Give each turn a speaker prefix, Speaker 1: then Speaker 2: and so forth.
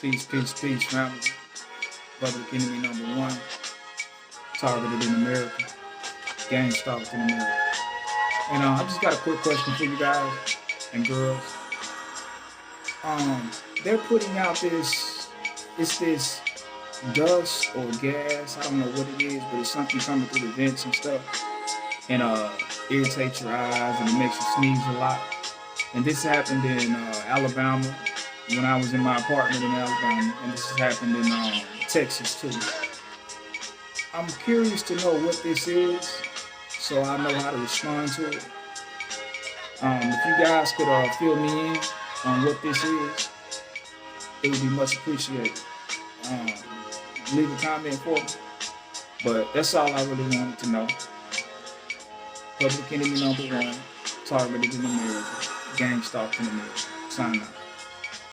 Speaker 1: Peace, family. Public enemy number one, targeted in America, gang stalked in America. And I just got a quick question for you guys and girls. They're putting out this dust or gas. I don't know what it is, but it's something coming through the vents and stuff, and irritates your eyes and it makes you sneeze a lot. And this happened in Alabama when I was in my apartment in Alabama, and this has happened in Texas too. I'm curious to know what this is, so I know how to respond to it. If you guys could fill me in on what this is, it would be much appreciated. Leave a comment for me. But that's all I really wanted to know. Public enemy number one, targeted in America, gang stalked in America. Sign out.